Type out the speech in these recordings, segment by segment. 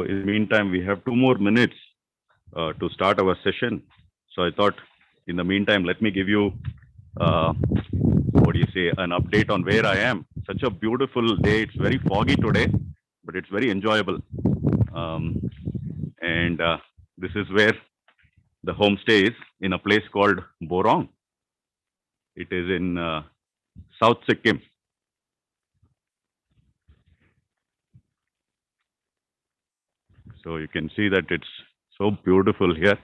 So in the meantime, we have 2 more minutes to start our session. So I thought, in the meantime, let me give you, what do you say, an update on where I am. Such a beautiful day. It's very foggy today, but it's very enjoyable. And this is where the homestay is, in a place called Borong. It is in South Sikkim. So you can see that it's so beautiful here.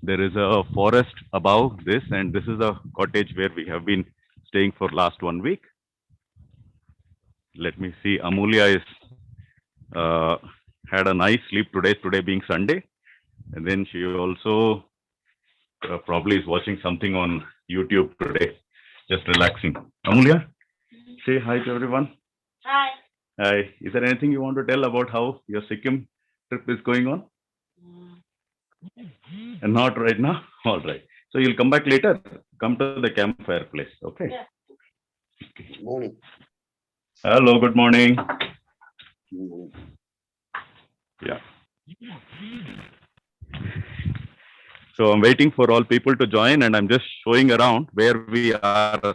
There is a forest above this, and this is a cottage where we have been staying for last 1 week. Let me see. Amulya is had a nice sleep today being Sunday, and then she also probably is watching something on YouTube today, just relaxing. Amulya, say hi to everyone. Hi. Hi. Is there anything you want to tell about how your Sikkim trip is going on? And not right now? All right. So you'll come back later. Come to the campfire place. Okay. Yeah. Good morning. Hello. Good morning. Yeah. So I'm waiting for all people to join, and I'm just showing around where we are.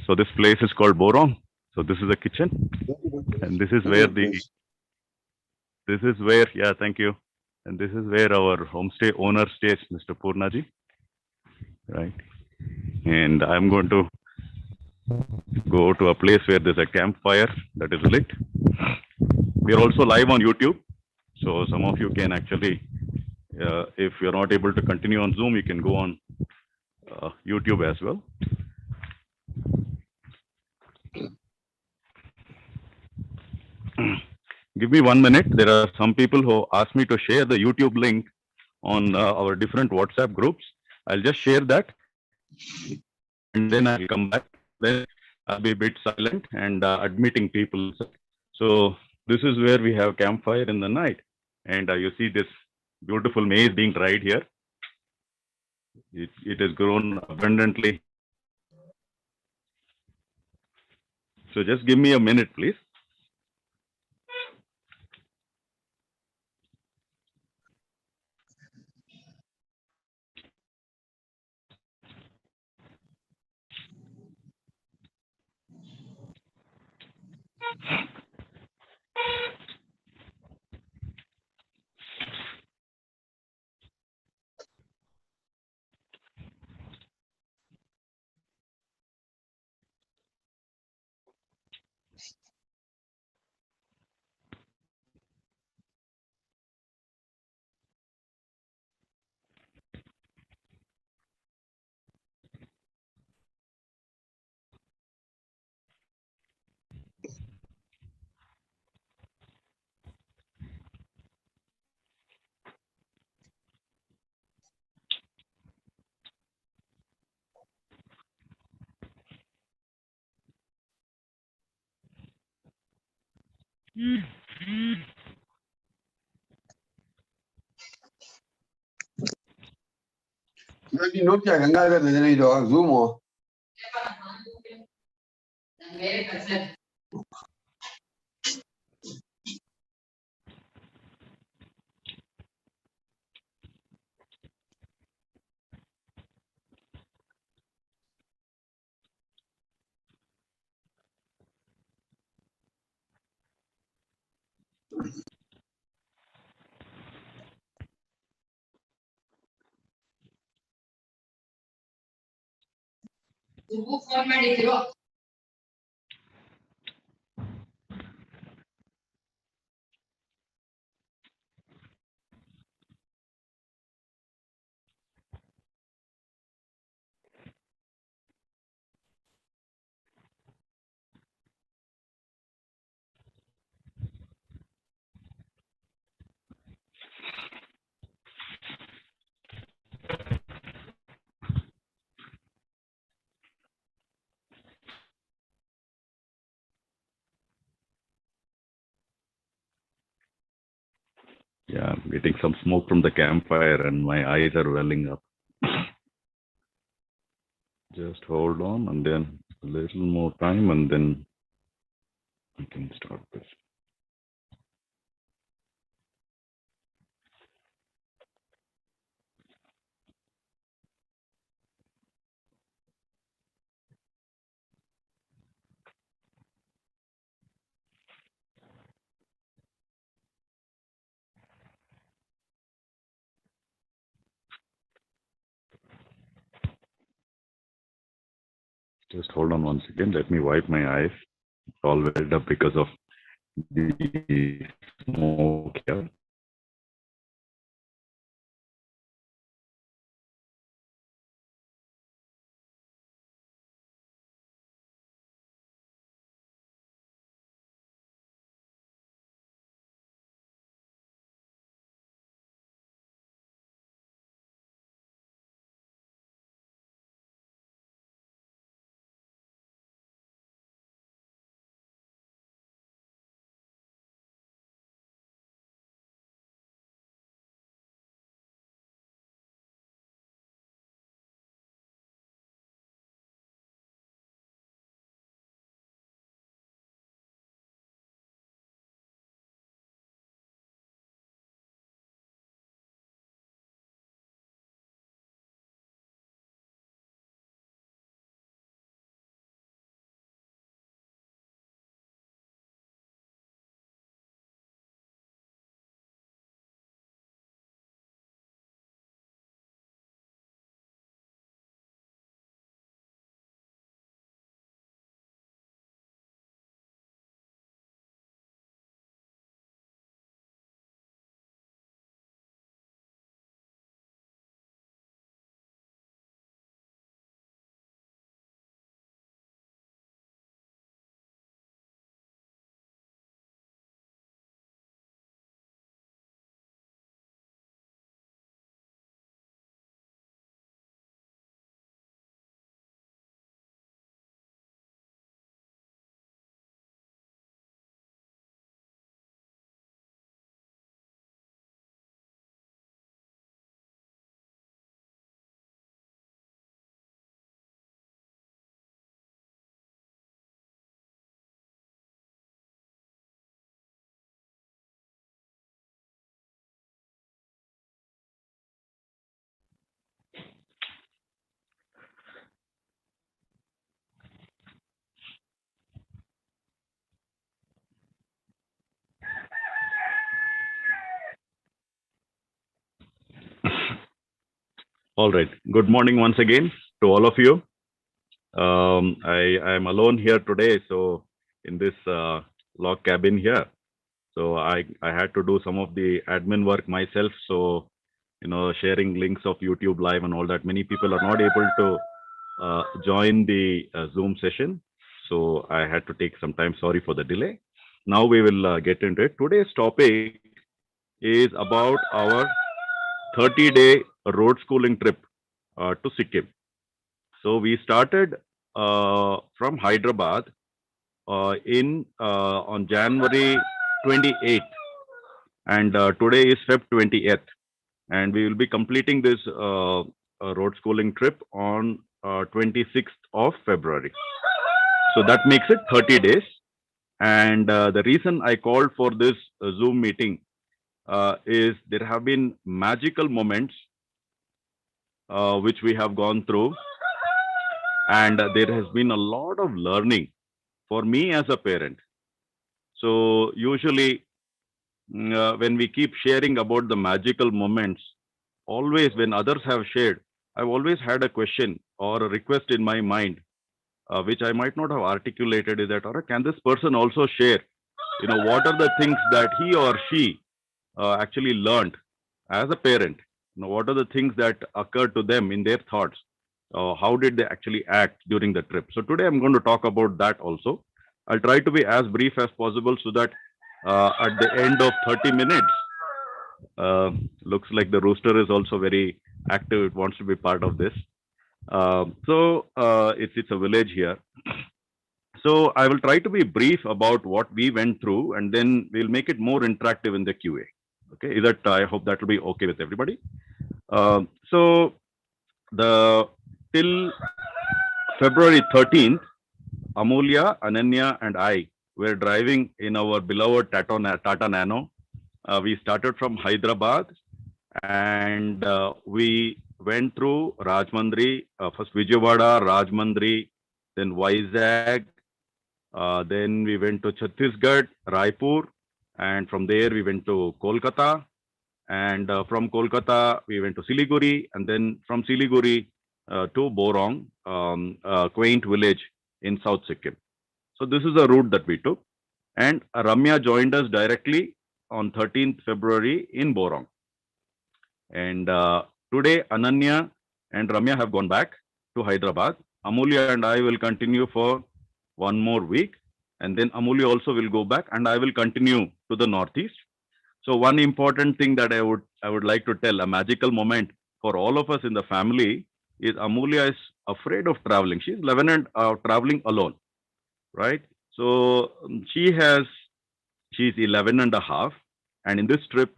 So this place is called Borong. So this is the kitchen, and this is where yeah, thank you. And this is where our homestay owner stays, Mr. Purnaji. Right. And I'm going to go to a place where there's a campfire that is lit. We're also live on YouTube. So some of you can actually, if you're not able to continue on Zoom, you can go on YouTube as well. Give me 1 minute. There are some people who asked me to share the YouTube link on our different WhatsApp groups. I'll just share that, and then I'll come back. Then I'll be a bit silent and admitting people. So this is where we have campfire in the night, and you see this beautiful maize being dried here. It has grown abundantly. So just give me a minute, please. Jadi Nokia ganga da ne do Zoom o. Yeah, I'm getting some smoke from the campfire and my eyes are welling up. Just hold on, and then a little more time, and then we can start this. Just hold on one second. Let me wipe my eyes. It's all welled up because of the smoke here. All right. Good morning once again to all of you. I am alone here today, so in this log cabin here. So I had to do some of the admin work myself. So sharing links of YouTube Live and all that. Many people are not able to join the Zoom session, so I had to take some time. Sorry for the delay. Now we will get into it. Today's topic is about our 30-day road schooling trip to Sikkim. So we started from Hyderabad on January 28th, and today is Feb 20th, and we will be completing this road schooling trip on 26th of February. So that makes it 30 days. And the reason I called for this Zoom meeting is there have been magical moments which we have gone through, and there has been a lot of learning for me as a parent. So usually when we keep sharing about the magical moments, always when others have shared, I've always had a question or a request in my mind, which I might not have articulated, is that, or can this person also share, what are the things that he or she actually learned as a parent? What are the things that occurred to them in their thoughts? How did they actually act during the trip? So today I'm going to talk about that also. I'll try to be as brief as possible so that at the end of 30 minutes, looks like the rooster is also very active. It wants to be part of this. It's a village here. So I will try to be brief about what we went through, and then we'll make it more interactive in the QA. Okay, is that I hope that will be okay with everybody. So the till February 13th, Amulya, Ananya, and I were driving in our beloved Tata Nano. We started from Hyderabad, and we went through Rajmundry, first Vijayawada, Rajmundry, then Vizag, then we went to Chhattisgarh, Raipur, and from there we went to Kolkata, and from Kolkata we went to Siliguri, and then from Siliguri to Borong, a quaint village in South Sikkim. So this is the route that we took. And Ramya joined us directly on 13th February in Borong. And today, Ananya and Ramya have gone back to Hyderabad. Amulya and I will continue for one more week. And then Amulya also will go back and I will continue to the Northeast. So one important thing that I would like to tell, a magical moment for all of us in the family is Amulya is afraid of traveling. She's 11 and traveling alone, right? So she's 11 and a half. And in this trip,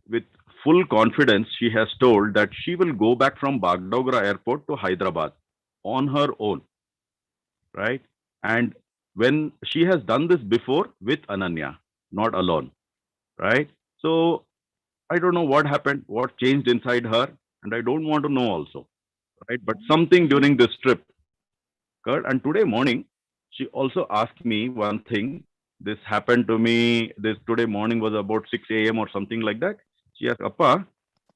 with full confidence, she has told that she will go back from Bagdogra airport to Hyderabad on her own, right? And when she has done this before with Ananya, not alone, right? So I don't know what happened, what changed inside her, and I don't want to know also, right? But something during this trip occurred. And today morning, she also asked me one thing. This happened to me. This today morning was about 6 a.m. or something like that. She asked, Appa,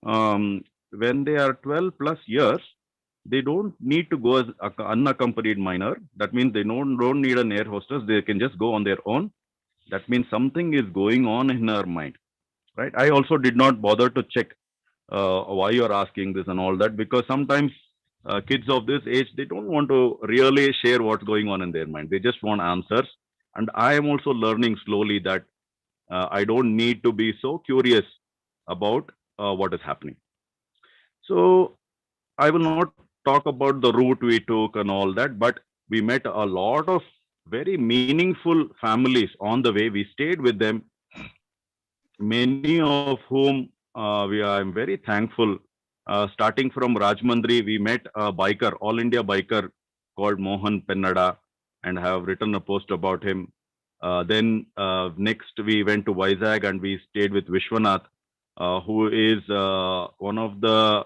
when they are 12 plus years, they don't need to go as unaccompanied minor. That means they don't need an air hostess. They can just go on their own. That means something is going on in her mind, right? I also did not bother to check why you're asking this and all that, because sometimes kids of this age, they don't want to really share what's going on in their mind. They just want answers. And I am also learning slowly that I don't need to be so curious about what is happening. So I will not talk about the route we took and all that, but we met a lot of very meaningful families on the way. We stayed with them, many of whom I'm very thankful. Starting from Rajmandri, we met a biker, All India biker called Mohan Pennada, and have written a post about him. Then next we went to Vizag and we stayed with Vishwanath, who is one of the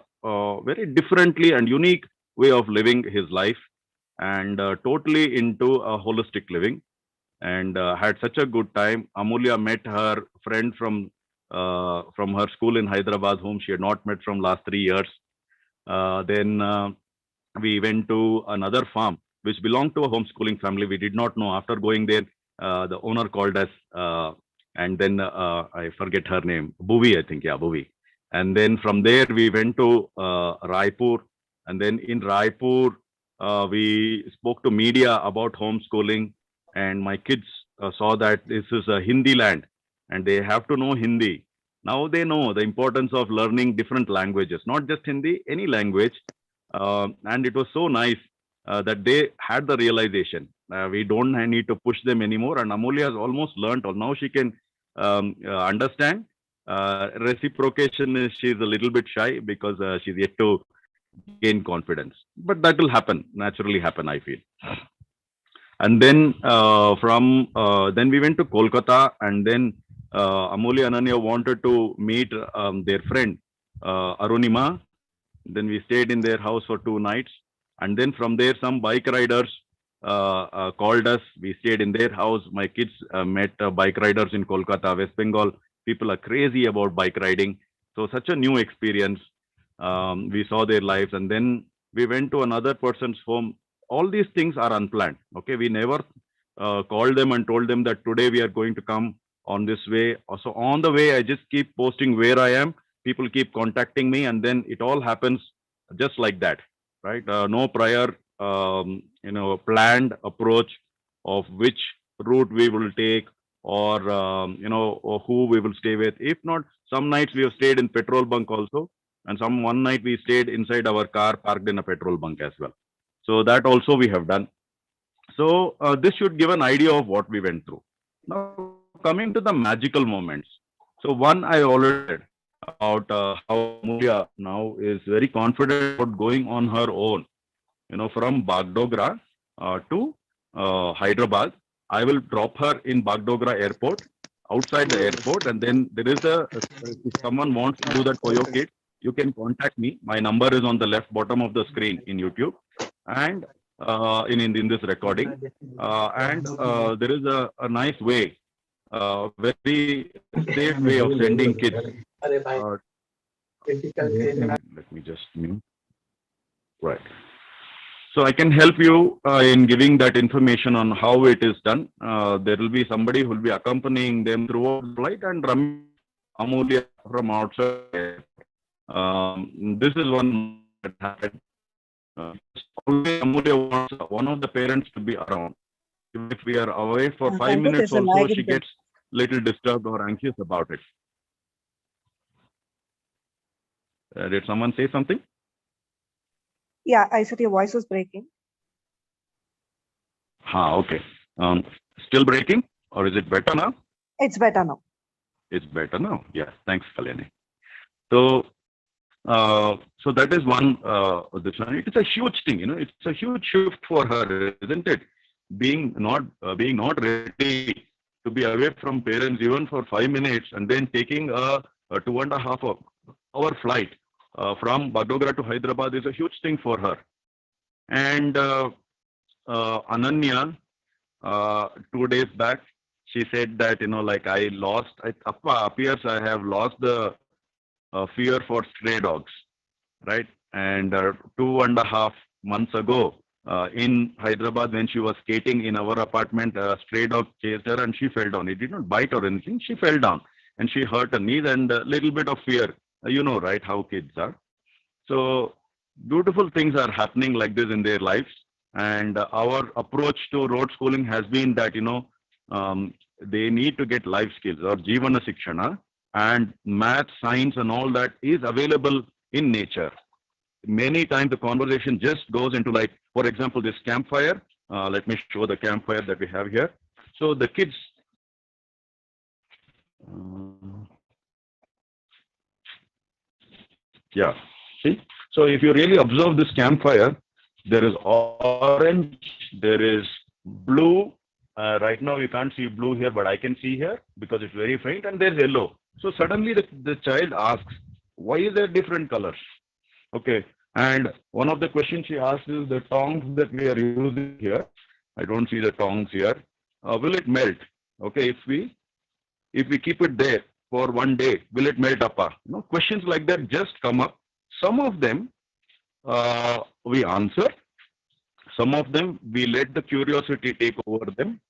very differently and unique way of living his life, and totally into a holistic living, and had such a good time. Amulya met her friend from her school in Hyderabad, whom she had not met from last 3 years. Then we went to another farm which belonged to a homeschooling family. We did not know. After going there, the owner called us, and then I forget her name, Bhuvi, I think, yeah, Bhuvi. And then from there we went to Raipur, and then in Raipur we spoke to media about homeschooling, and my kids saw that this is a Hindi land and they have to know Hindi. Now they know the importance of learning different languages, not just Hindi, any language. And it was so nice that they had the realization. We don't need to push them anymore. And Amulya has almost learned, or now she can understand. Reciprocation is she's a little bit shy because she's yet to gain confidence. But that will happen, naturally happen, I feel. And then then we went to Kolkata, and then Amulya and Ananya wanted to meet their friend Arunima. Then we stayed in their house for 2 nights, and then from there some bike riders called us. We stayed in their house. My kids met bike riders in Kolkata, West Bengal. People are crazy about bike riding, so such a new experience. We saw their lives, and then we went to another person's home. All these things are unplanned. Okay, we never called them and told them that today we are going to come on this way. So on the way, I just keep posting where I am. People keep contacting me, and then it all happens just like that, right? No prior, planned approach of which route we will take, or or who we will stay with. If not, some nights we have stayed in petrol bunk also, and one night we stayed inside our car parked in a petrol bunk as well. So that also we have done. So this should give an idea of what we went through. Now coming to the magical moments. So one I already said about how Amulya now is very confident about going on her own, from Bagdogra to Hyderabad. I will drop her in Bagdogra airport, outside the airport, and then there is if someone wants to do that for your kid, you can contact me. My number is on the left bottom of the screen in YouTube, and in this recording. And there is a nice way, very safe way of sending kids. Let me just mute. Right. So I can help you in giving that information on how it is done. There will be somebody who will be accompanying them throughout the flight, and Amulya from outside. This is one that happened. Always Amulya wants one of the parents to be around. Even if we are away for 5 minutes also, she gets little disturbed or anxious about it. Did someone say something? Yeah, I said your voice was breaking. Okay. Still breaking, or is it better now? It's better now. It's better now. Yeah. Thanks, Kalyani. So, so that is one. This one. It is a huge thing. It's a huge shift for her, isn't it? Being not ready to be away from parents even for 5 minutes, and then taking a 2.5-hour flight from Badogra to Hyderabad is a huge thing for her. And Ananya, 2 days back, she said that, like I lost, it appears I have lost the fear for stray dogs, right? And 2.5 months ago, in Hyderabad, when she was skating in our apartment, a stray dog chased her and she fell down. It did not bite or anything. She fell down and she hurt her knees, and a little bit of fear. Right, how kids are. So beautiful things are happening like this in their lives. And our approach to road schooling has been that, they need to get life skills or Jivana Sikshana, and math, science and all that is available in nature. Many times the conversation just goes into, like, for example, this campfire. Let me show the campfire that we have here. So the kids, yeah, see? So if you really observe this campfire, there is orange, there is blue. Right now you can't see blue here, but I can see here because it's very faint, and there's yellow. So suddenly the child asks, why is there different colors? Okay. And one of the questions she asks is the tongs that we are using here. I don't see the tongs here. Will it melt? Okay. If we keep it there for 1 day, will it melt up? Questions like that just come up. Some of them we answer. Some of them we let the curiosity take over them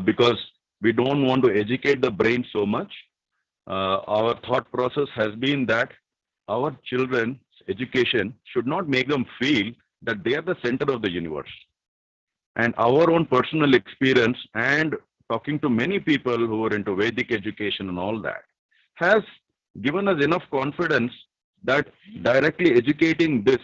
because we don't want to educate the brain so much. Our thought process has been that our children's education should not make them feel that they are the center of the universe. And our own personal experience and talking to many people who are into Vedic education and all that has given us enough confidence that directly educating this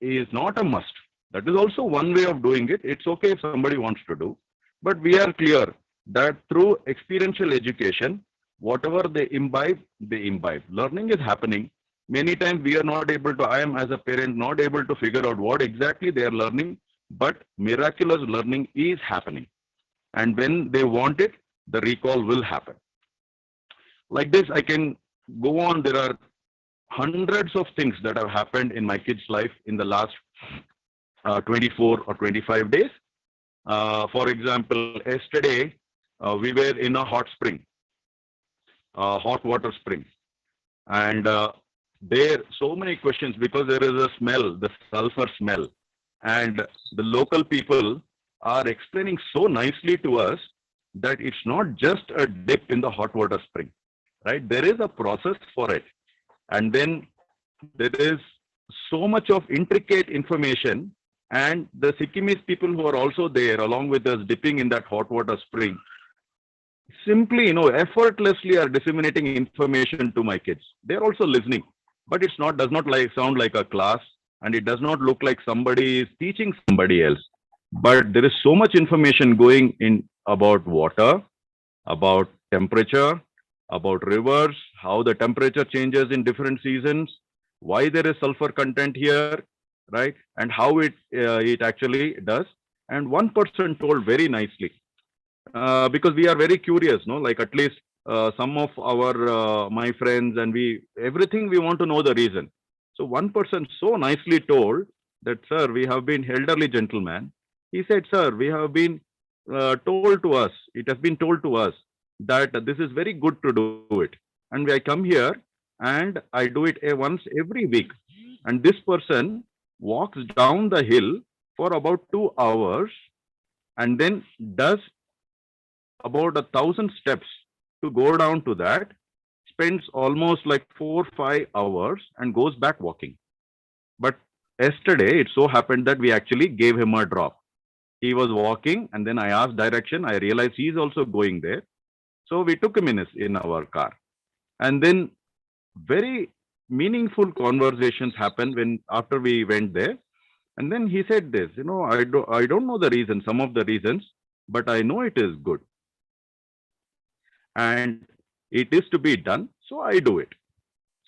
is not a must. That is also one way of doing it. It's okay if somebody wants to do. But we are clear that through experiential education, whatever they imbibe, they imbibe. Learning is happening. Many times we are not able to, I am as a parent not able to figure out what exactly they are learning, but miraculous learning is happening. And when they want it, the recall will happen. Like this, I can go on. There are hundreds of things that have happened in my kids' life in the last 24 or 25 days. For example, yesterday, we were in a hot spring, hot water spring. And there so many questions because there is a smell, the sulfur smell. And the local people are explaining so nicely to us that it's not just a dip in the hot water spring, right? There is a process for it. And then there is so much of intricate information, and the Sikkimese people who are also there along with us dipping in that hot water spring simply, effortlessly are disseminating information to my kids. They're also listening, but it's not, does not sound like a class, and it does not look like somebody is teaching somebody else. But there is so much information going in about water, about temperature, about rivers, how the temperature changes in different seasons, why there is sulfur content here, right? And how it actually does. And one person told very nicely, because we are very curious, like at least some of our my friends and everything we want to know the reason. So one person so nicely told that, sir, we have been elderly gentleman. He said, sir, we have been told to us, it has been told to us that this is very good to do it. And I come here and I do it once every week. And this person walks down the hill for about 2 hours and then does about 1,000 steps to go down to that, spends almost like 4-5 hours and goes back walking. But yesterday, it so happened that we actually gave him a drop. He was walking and then I asked direction. I realized he's also going there. So we took him in our car. And then very meaningful conversations happened when after we went there. And then he said this, I don't know the reason, some of the reasons, but I know it is good. And it is to be done, so I do it.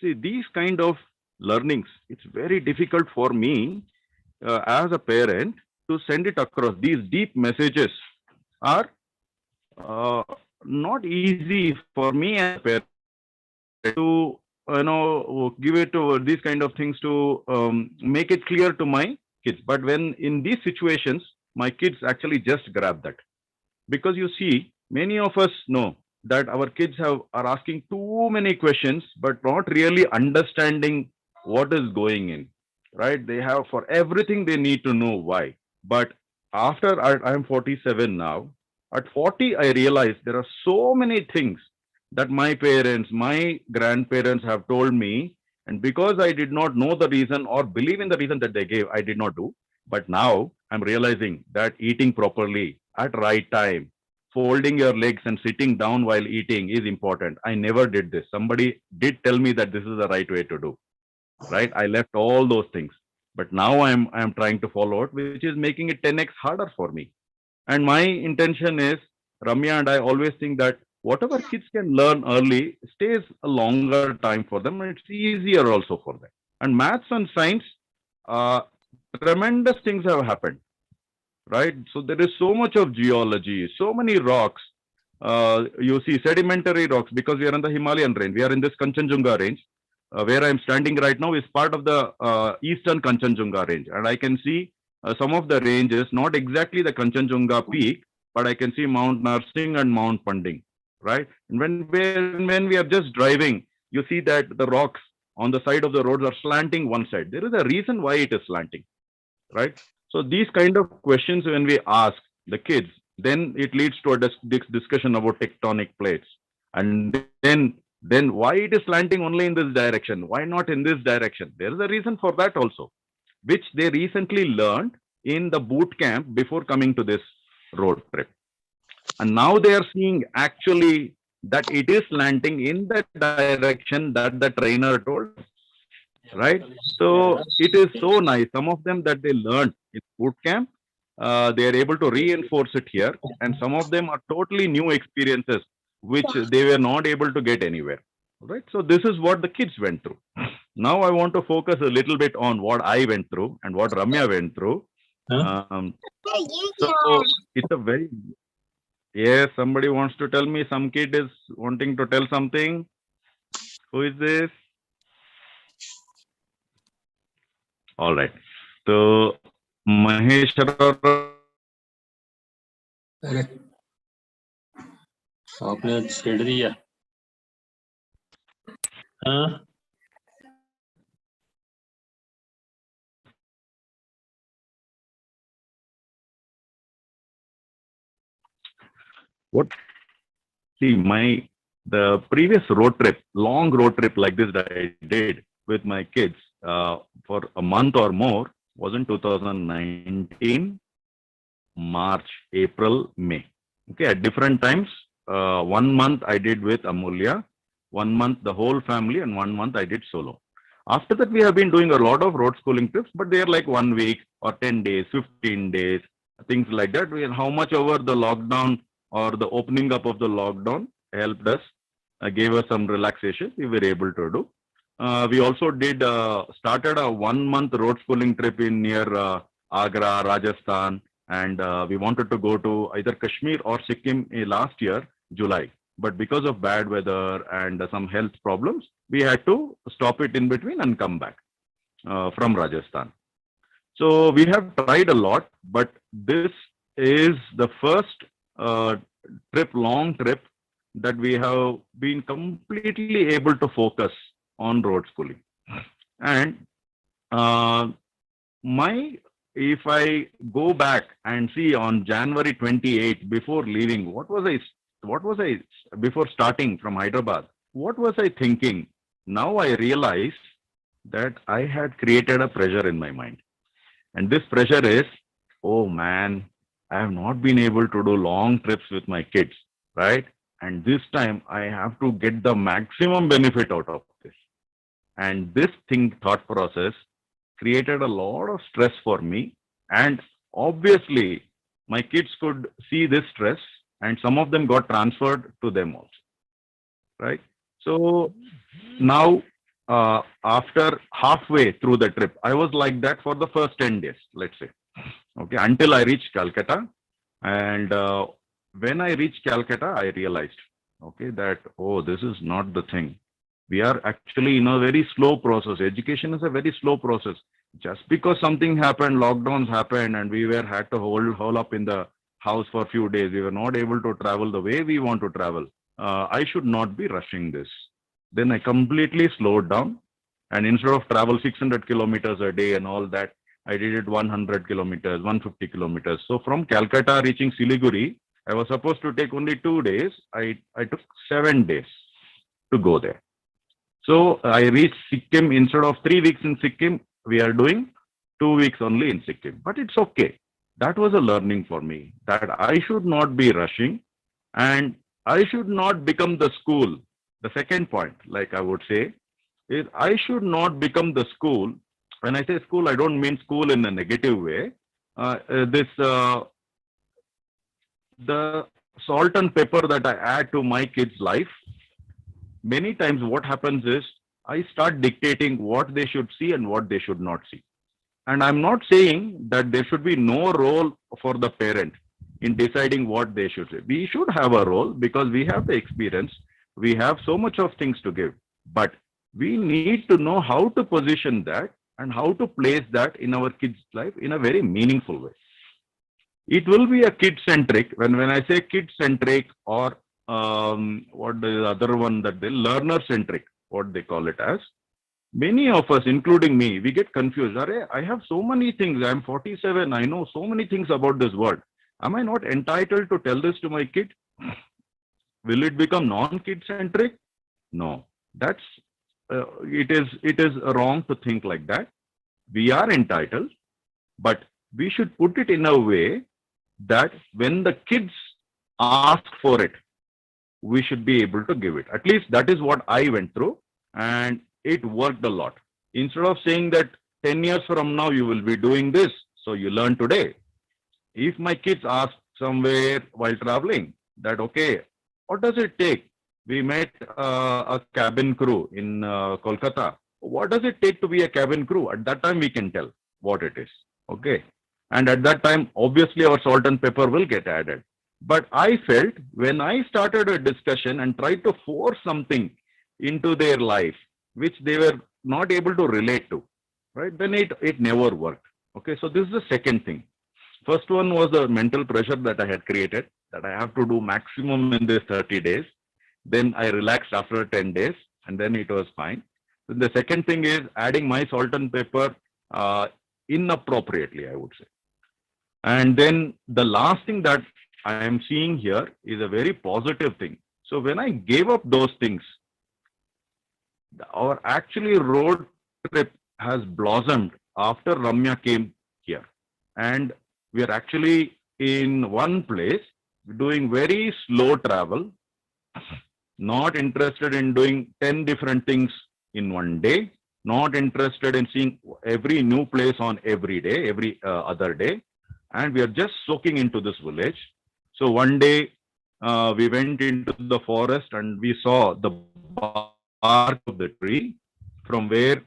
See, these kind of learnings, it's very difficult for me as a parent to send it across. These deep messages are not easy for me as a parent to give it to these kind of things to make it clear to my kids. But when in these situations, my kids actually just grab that. Because you see, many of us know that our kids are asking too many questions, but not really understanding what is going in, right? They have for everything they need to know why. But after I'm 47 now, at 40, I realized there are so many things that my parents, my grandparents have told me. And because I did not know the reason or believe in the reason that they gave, I did not do. But now I'm realizing that eating properly at right time, folding your legs and sitting down while eating is important. I never did this. Somebody did tell me that this is the right way to do, right? I left all those things. But now I'm trying to follow it, which is making it 10x harder for me. And my intention is, Ramya and I always think that whatever kids can learn early stays a longer time for them. And it's easier also for them. And maths and science, uh, tremendous things have happened, right? So there is so much of geology, so many rocks. You see sedimentary rocks because we are in the Himalayan range. We are in this Kanchenjunga range. Where I'm standing right now is part of the eastern Kanchenjunga range. And I can see some of the ranges, not exactly the Kanchenjunga peak, but I can see Mount Narsing and Mount Panding, right? And when we are just driving, you see that the rocks on the side of the roads are slanting one side. There is a reason why it is slanting, right? So these kind of questions, when we ask the kids, then it leads to a discussion about tectonic plates. And then why it is slanting only in this direction? Why not in this direction? There is a reason for that also, which they recently learned in the boot camp before coming to this road trip. And now they are seeing actually that it is slanting in the direction that the trainer told, right? So it is so nice. Some of them that they learned in boot camp, they are able to reinforce it here. And some of them are totally new experiences, which they were not able to get anywhere, right? So this is what the kids went through. Now I want to focus a little bit on what I went through and what Ramya went through. So it's a very, yes, somebody wants to tell me, some kid is wanting to tell something. Who is this? All right. So Mahesh, अरे आपने छेड़ दिया हाँ what? See, the previous road trip, long road trip like this that I did with my kids for a month or more was in 2019, March, April, May. Okay, at different times. 1 month I did with Amulya, 1 month the whole family, and 1 month I did solo. After that, we have been doing a lot of road schooling trips, but they are like 1 week or 10 days, 15 days, things like that. How much over the lockdown or the opening up of the lockdown helped us, gave us some relaxation, we were able to do. We also started a 1 month road schooling trip in near Agra, Rajasthan, and we wanted to go to either Kashmir or Sikkim last year, July. But because of bad weather and some health problems, we had to stop it in between and come back from Rajasthan. So we have tried a lot, but this is the first long trip that we have been completely able to focus on road schooling. And if I go back and see on January 28th, before leaving, what was I, before starting from Hyderabad, what was I thinking? Now I realize that I had created a pressure in my mind. And this pressure is, oh man, I have not been able to do long trips with my kids, right? And this time I have to get the maximum benefit out of this. And this thought process created a lot of stress for me. And obviously, my kids could see this stress, and some of them got transferred to them also, right? So now, after halfway through the trip, I was like that for the first 10 days, let's say, okay, until I reached Calcutta. And when I reached Calcutta, I realized, okay, that, oh, this is not the thing. We are actually in a very slow process. Education is a very slow process. Just because something happened, lockdowns happened, and we had to hole up in the house for a few days. We were not able to travel the way we want to travel. I should not be rushing this. Then I completely slowed down, and instead of travel 600 kilometers a day and all that, I did it 100 kilometers, 150 kilometers. So from Calcutta reaching Siliguri, I was supposed to take only 2 days. I took 7 days to go there. So I reached Sikkim. Instead of 3 weeks in Sikkim, we are doing 2 weeks only in Sikkim. But it's okay. That was a learning for me, that I should not be rushing and I should not become the school. The second point, like I would say, is I should not become the school. When I say school, I don't mean school in a negative way. The salt and pepper that I add to my kids' life, many times what happens is I start dictating what they should see and what they should not see. And I'm not saying that there should be no role for the parent in deciding what they should say. We should have a role because we have the experience. We have so much of things to give. But we need to know how to position that and how to place that in our kids' life in a very meaningful way. It will be a kid-centric. When I say kid-centric, or what the other one that they learner-centric, what they call it as, many of us, including me, we get confused. I have so many things. I'm 47. I know so many things about this world. Am I not entitled to tell this to my kid? Will it become non-kid-centric? No. It is wrong to think like that. We are entitled, but we should put it in a way that when the kids ask for it, we should be able to give it. At least that is what I went through, and it worked a lot. Instead of saying that 10 years from now you will be doing this, so you learn today. If my kids ask somewhere while traveling that, okay, what does it take? We met a cabin crew in Kolkata. What does it take to be a cabin crew? At that time, we can tell what it is. Okay. And at that time, obviously, our salt and pepper will get added. But I felt when I started a discussion and tried to force something into their life, which they were not able to relate to, right? Then it never worked. Okay. So this is the second thing. First one was the mental pressure that I had created, that I have to do maximum in this 30 days. Then I relaxed after 10 days, and then it was fine. Then the second thing is adding my salt and pepper inappropriately, I would say. And then the last thing that I am seeing here is a very positive thing. So when I gave up those things, our actually road trip has blossomed after Ramya came here. And we are actually in one place doing very slow travel, not interested in doing 10 different things in one day, not interested in seeing every new place on every day, every other day. And we are just soaking into this village. So one day we went into the forest and we saw the bark of the tree from where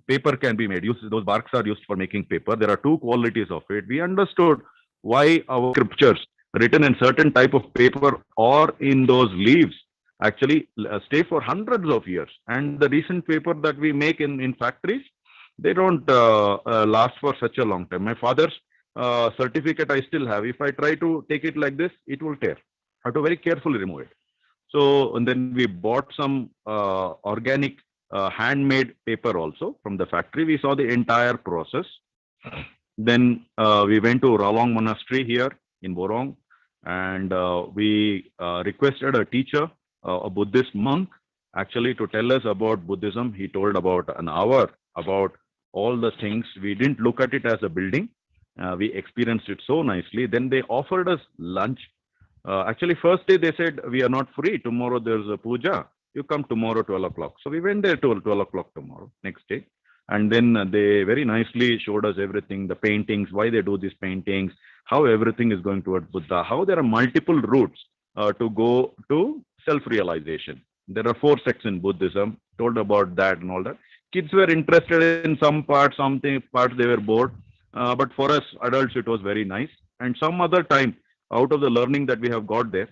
paper can be made. Those barks are used for making paper. There are two qualities of it. We understood why our scriptures written in certain type of paper or in those leaves actually stay for hundreds of years. And the recent paper that we make in factories, they don't last for such a long time. My father's certificate I still have. If I try to take it like this, it will tear. I have to very carefully remove it. So, and then we bought some organic handmade paper also from the factory. We saw the entire process. Then we went to Long Monastery here in Borong, and we requested a teacher, a Buddhist monk, actually to tell us about Buddhism. He told about an hour about all the things. We didn't look at it as a building. We experienced it so nicely. Then they offered us lunch. Actually, first day they said, we are not free. Tomorrow there's a puja. You come tomorrow, 12 o'clock. So we went there till 12 o'clock tomorrow, next day. And then they very nicely showed us everything, the paintings, why they do these paintings, how everything is going towards Buddha, how there are multiple routes to go to self-realization. There are 4 sects in Buddhism, told about that and all that. Kids were interested in some parts, parts they were bored. But for us adults, it was very nice. And some other time, out of the learning that we have got there,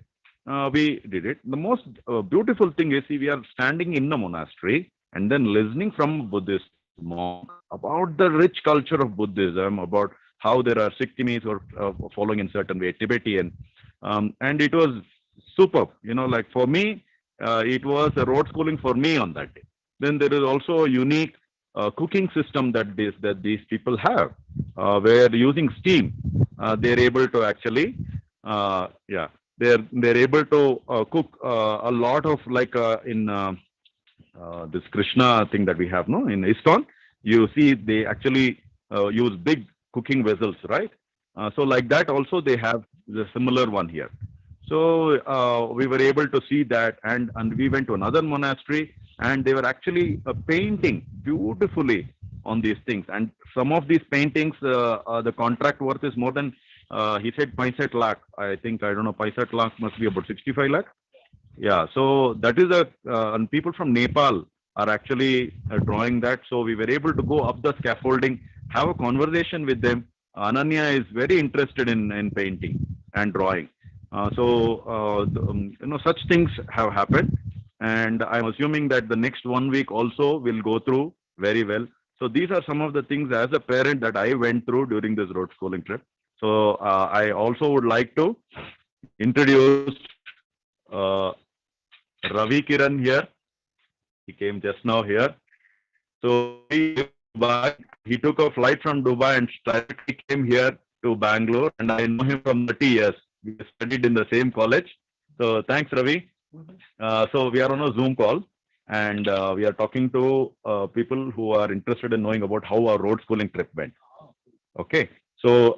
we did it. The most beautiful thing is, see, we are standing in the monastery and then listening from Buddhist monk about the rich culture of Buddhism, about how there are Sikkimese who are following in certain way, Tibetan. And it was superb. Like for me, it was a road schooling for me on that day. Then there is also a unique cooking system that these people have, where using steam, they're able to actually, they're able to cook a lot of, like in this Krishna thing that we have, no, in ISKCON, you see they actually use big cooking vessels, right? So like that also they have the similar one here. So we were able to see that, and we went to another monastery, and they were actually painting beautifully on these things. And some of these paintings, the contract worth is more than, he said 65 lakh. I think, I don't know, 65 lakh must be about 65 lakh. Yeah, so that is and people from Nepal are actually drawing that. So we were able to go up the scaffolding, have a conversation with them. Ananya is very interested in painting and drawing. Such things have happened. And I'm assuming that the next 1 week also will go through very well. So these are some of the things as a parent that I went through during this road schooling trip. So I also would like to introduce Ravi Kiran here. He came just now here. So he took a flight from Dubai and directly came here to Bangalore. And I know him from 30 years. We studied in the same college. So thanks, Ravi. So we are on a Zoom call, and we are talking to people who are interested in knowing about how our road schooling trip went. Okay. So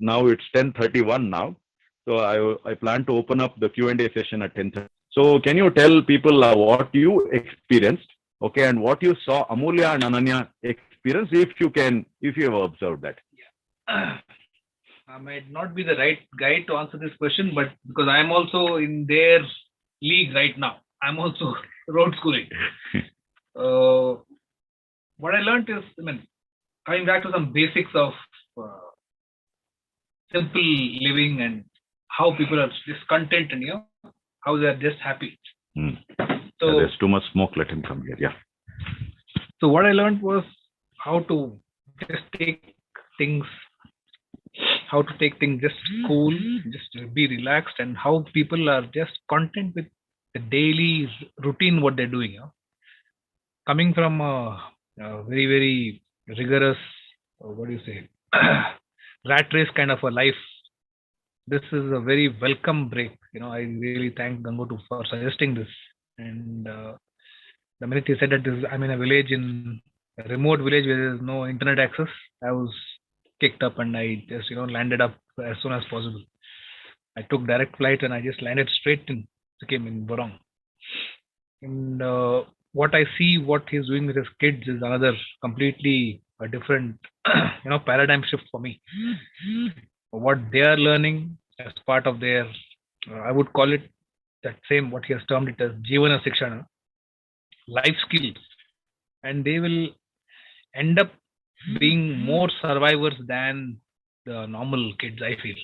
now it's 10:31 now. So I plan to open up the Q&A session at 10:30. So can you tell people what you experienced, okay, and what you saw Amulya and Ananya experience, if you have observed that? I might not be the right guy to answer this question, but because I am also in their league right now, I'm also road schooling. What I learned is, coming back to some basics of simple living and how people are just content and how they are just happy. So there's too much smoke. Let him come here. Yeah. So what I learned was how to just take things just cool, just be relaxed, and how people are just content with the daily routine, what they're doing. Coming from a very, very rigorous, rat race kind of a life, this is a very welcome break. I really thank Gangotu for suggesting this. And the minute he said that I'm in a remote village where there's no internet access, I was kicked up and I just, landed up as soon as possible. I took direct flight and I just landed straight in Sikkim, in Borong. And what I see, what he's doing with his kids is another completely a different, paradigm shift for me. What they are learning as part of their, I would call it that same, what he has termed it as Jivana Sikshana, life skills. And they will end up being more survivors than the normal kids, I feel.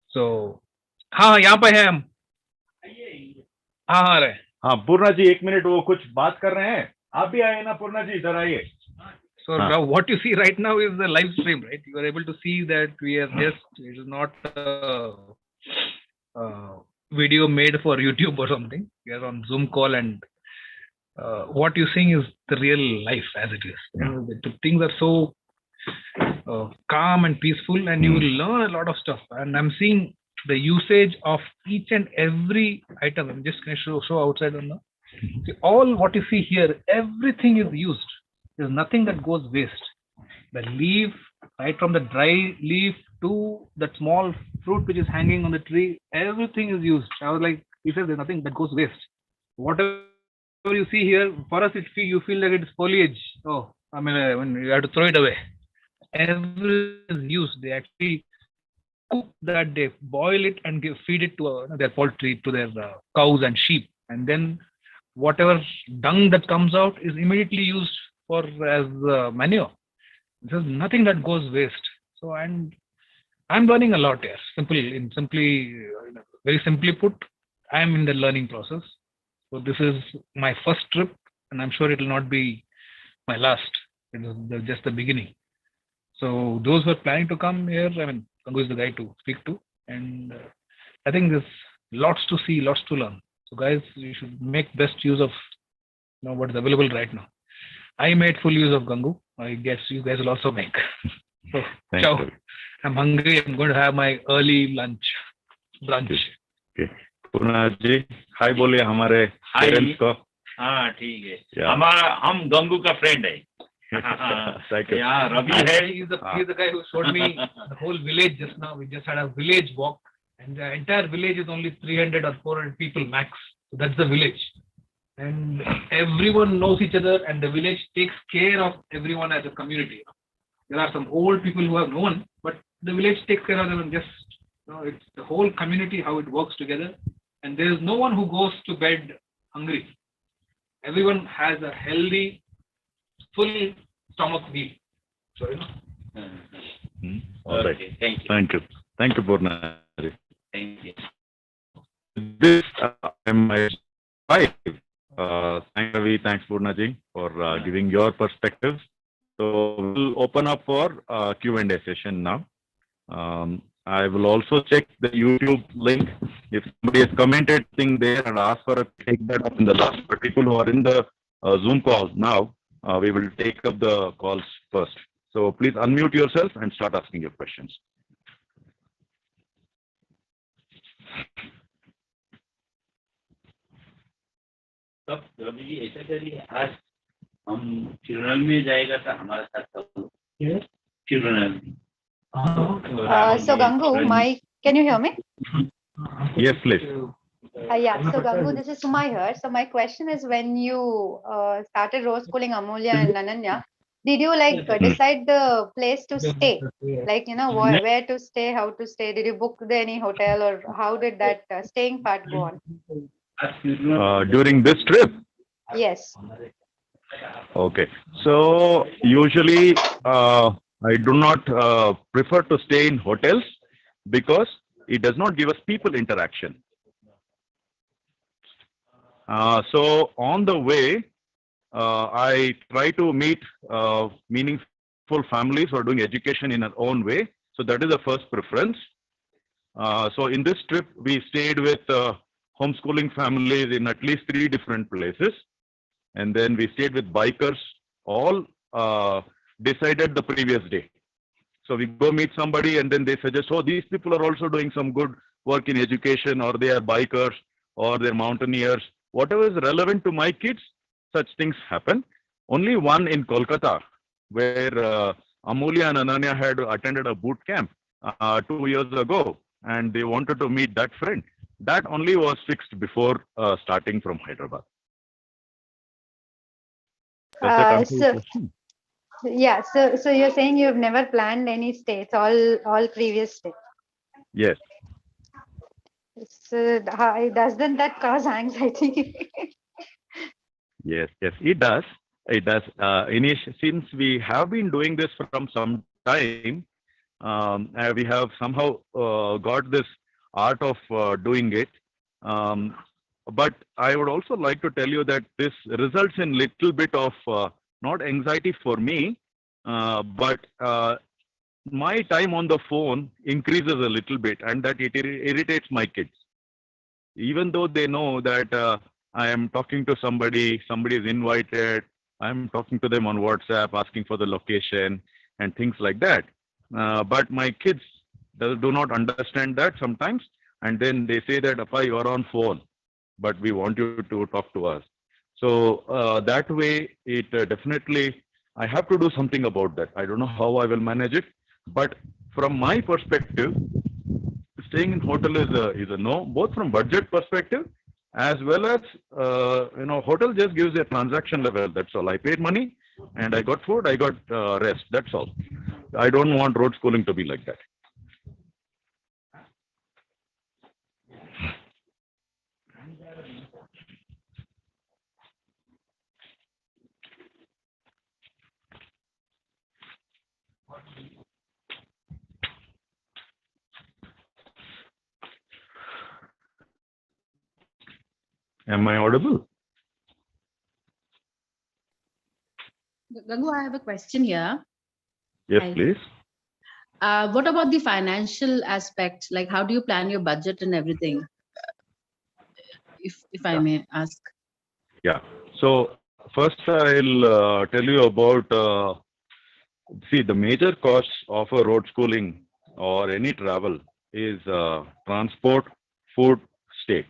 So, यहाँ पे हैं हम. रहे. पूर्णा जी 1 minute, वो कुछ बात कर रहे हैं. आप भी आइए ना पूर्णा जी, इधर आइए. So now what you see right now is the live stream, right? You are able to see that we are just, it is not a video made for YouTube or something. We are on Zoom call, and what you're seeing is the real life as it is. The things are so calm and peaceful, and you will learn a lot of stuff. And I'm seeing the usage of each and every item. I'm just going to show outside on the see, all what you see here, everything is used. There's nothing that goes waste. The leaf, right from the dry leaf to that small fruit which is hanging on the tree, everything is used. I was like, he says there's nothing that goes waste. Whatever you see here, for us, you feel like it's foliage. Oh, I mean, when you have to throw it away. Everything is used. They actually cook that, they boil it and feed it to their poultry, to their cows and sheep, and then whatever dung that comes out is immediately used for as manure. There's nothing that goes waste. So, and I'm learning a lot here. Very simply put, I'm in the learning process. So this is my first trip, and I'm sure it will not be my last. It is just the beginning. So those who are planning to come here, I mean, Kangu is the guy to speak to, and I think there's lots to see, lots to learn. So guys, you should make best use of what is available right now. I made full use of Gangu. I guess you guys will also make. So, ciao. I'm hungry. I'm going to have my early brunch. Okay. पूर्णा जी, हाय बोलिए हमारे parents को. हाँ ठीक है. हम गंगू का friend है. Yeah, Ravi है. He's the guy who showed me the whole village just now. We just had a village walk, and the entire village is only 300 or 400 people max. So that's the village, and everyone knows each other, and the village takes care of everyone as a community. There are some old people who have no one, but the village takes care of them, and just it's the whole community how it works together. And there is no one who goes to bed hungry. Everyone has a healthy, full stomach meal. So, All right. Okay, thank you. Thank you, Purna. Thank you. This my wife. Thanks, Ravi. Thanks, Purna ji, for giving your perspectives. So we'll open up for Q&A session now. I will also check the YouTube link. If somebody has commented thing there and asked for a take that up in the last, but people who are in the Zoom calls now, we will take up the calls first. So please unmute yourself and start asking your questions. तब रवि जी ऐसा करिए, आज हम चिरनल में जाएगा तो हमारे साथ चिरनल में. So Gangu, can you hear me? Yes, please. Yeah, so Gangu, this is Sumai here. So my question is, when you started RoadSchooling Amulya and Ananya, did you decide the place to stay? Like, where to stay, how to stay? Did you book any hotel, or how did that staying part go on? During this trip? Yes. Okay. So usually I do not prefer to stay in hotels because it does not give us people interaction. So on the way, I try to meet meaningful families who are doing education in their own way. So that is the first preference. So in this trip, we stayed with homeschooling families in at least 3 different places. And then we stayed with bikers, all decided the previous day. So we go meet somebody and then they suggest, oh, these people are also doing some good work in education, or they are bikers, or they're mountaineers. Whatever is relevant to my kids, such things happen. Only one in Kolkata, where Amulya and Ananya had attended a boot camp 2 years ago, and they wanted to meet that friend. That only was fixed before starting from Hyderabad. Yeah, so you're saying you've never planned any states, all previous states? Yes. So doesn't that cause anxiety? Yes, it does. It does. Since we have been doing this from some time, we have somehow got this art of doing it. But I would also like to tell you that this results in little bit of not anxiety for me, but my time on the phone increases a little bit, and that it irritates my kids. Even though they know that I am talking to somebody is invited, I'm talking to them on WhatsApp, asking for the location, and things like that. But my kids do not understand that sometimes, and then they say that, Appa, you are on phone, but we want you to talk to us. So that way, it definitely, I have to do something about that. I don't know how I will manage it, but from my perspective, staying in hotel is a no, both from budget perspective as well as hotel just gives a transaction level. That's all. I paid money and I got food, I got rest. That's all. I don't want road schooling to be like that. Am I audible? Gangu, I have a question here. Yes, Hi. please. What about the financial aspect? Like, how do you plan your budget and everything? If I may ask. Yeah. So first I'll tell you about, see, the major costs of a road schooling or any travel is transport, food, stay,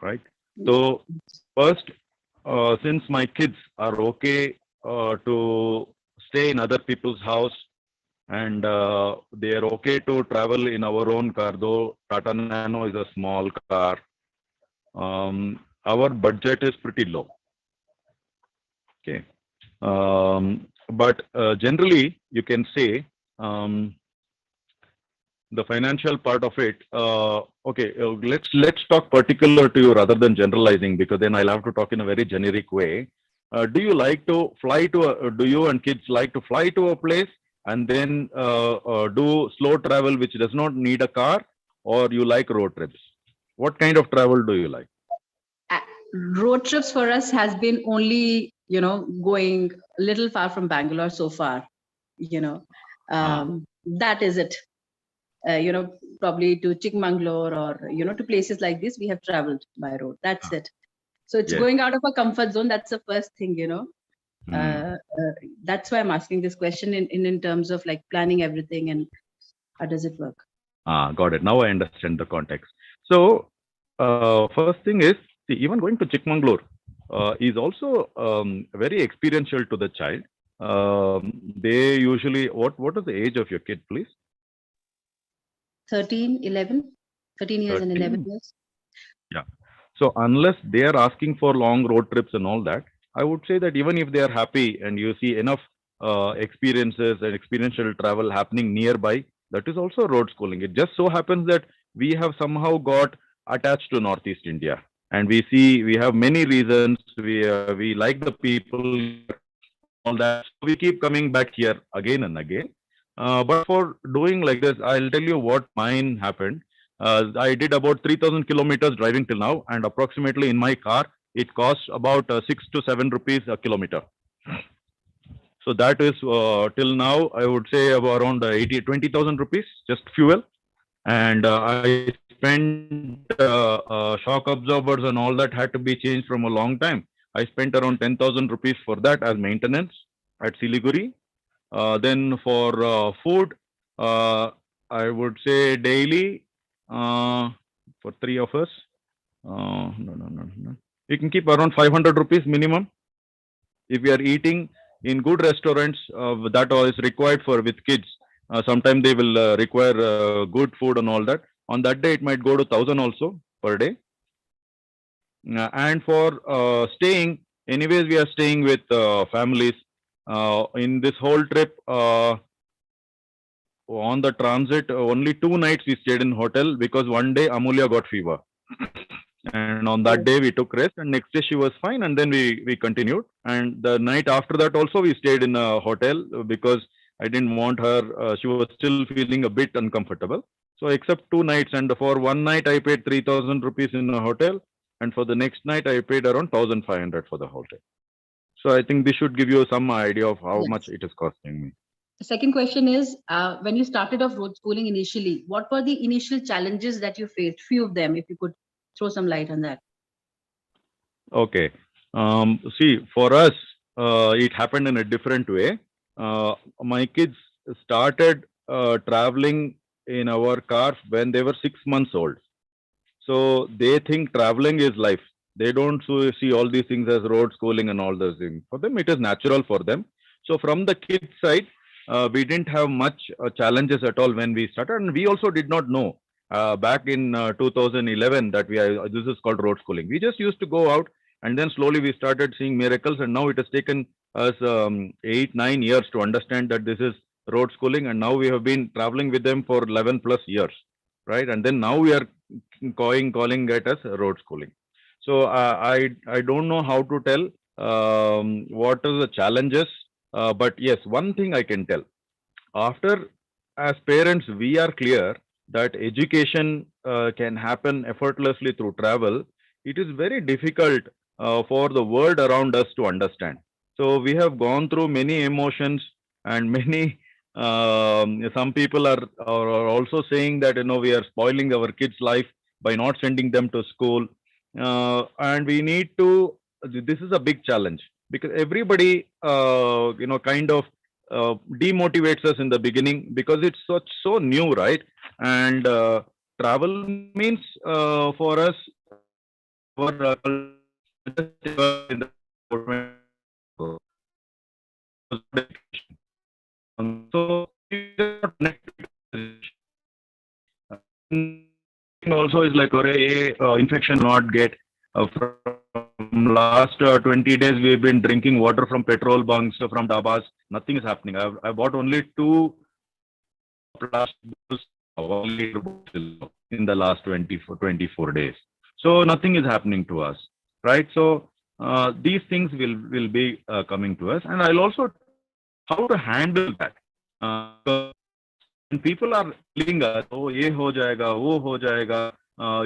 right? So first, since my kids are okay to stay in other people's house and they are okay to travel in our own car, though Tata Nano is a small car, our budget is pretty low. Okay. But generally, you can say the financial part of it. Okay, let's talk particular to you rather than generalizing, because then I'll have to talk in a very generic way. Do you like to fly to? Do you and kids like to fly to a place and then do slow travel, which does not need a car, or you like road trips? What kind of travel do you like? Road trips for us has been only, going a little far from Bangalore so far. That is it. Probably to Chikmagalur or, to places like this, we have traveled by road. That's it. So it's Yes. going out of a comfort zone. That's the first thing, That's why I'm asking this question in terms of like planning everything and how does it work? Got it. Now I understand the context. So, first thing is, see, even going to Chikmagalur is also very experiential to the child. They usually, what is the age of your kid, please? 13 years and 11 years. Yeah. So unless they are asking for long road trips and all that, I would say that even if they are happy and you see enough experiences and experiential travel happening nearby, that is also road schooling. It just so happens that we have somehow got attached to Northeast India, and we have many reasons. We like the people, all that. So we keep coming back here again and again. But for doing like this, I'll tell you what mine happened. I did about 3,000 kilometers driving till now, and approximately in my car, it costs about 6 to 7 rupees a kilometer. So that is till now, I would say about around 20,000 rupees, just fuel. And I spent shock absorbers and all that had to be changed from a long time. I spent around 10,000 rupees for that as maintenance at Siliguri. Then for food, I would say daily for 3 of us. No. You can keep around 500 rupees minimum. If we are eating in good restaurants, that is required for with kids. Sometimes they will require good food and all that. On that day, it might go to 1,000 also per day. And for staying, anyways, we are staying with families. In this whole trip, on the transit, only 2 nights we stayed in hotel because one day Amulya got fever. And on that day we took rest, and next day she was fine, and then we continued. And the night after that also we stayed in a hotel because I didn't want her, she was still feeling a bit uncomfortable. So except 2 nights, and for one night I paid 3,000 rupees in a hotel, and for the next night I paid around 1,500 for the hotel. So I think this should give you some idea of how much it is costing me. The second question is, when you started off road schooling initially, what were the initial challenges that you faced? Few of them, if you could throw some light on that. Okay. See, for us, it happened in a different way. my kids started traveling in our cars when they were 6 months old. So they think traveling is life. They don't see all these things as road schooling and all those things. For them, it is natural for them. So from the kids side, we didn't have much challenges at all when we started, and we also did not know back in 2011 that this is called road schooling. We just used to go out, and then slowly we started seeing miracles, and now it has taken us 8-9 years to understand that this is road schooling, and now we have been traveling with them for 11 plus years, right? And then now we are calling it as road schooling. So I don't know how to tell what are the challenges, but yes, one thing I can tell. After, as parents, we are clear that education can happen effortlessly through travel. It is very difficult for the world around us to understand. So we have gone through many emotions and many. Some people are also saying that we are spoiling our kids' life by not sending them to school, and we need to. This is a big challenge because everybody kind of demotivates us in the beginning because it's so new, right? And travel means for us our in the so also is like infection not get from last 20 days we've been drinking water from petrol bunks, from dabas. Nothing is happening. I bought only 2 plastic bottles in the last 24 days. So nothing is happening to us, right? So these things will be coming to us, and I'll also how to handle that. When people are telling us, oh, ye ho jayega, wo ho jayega.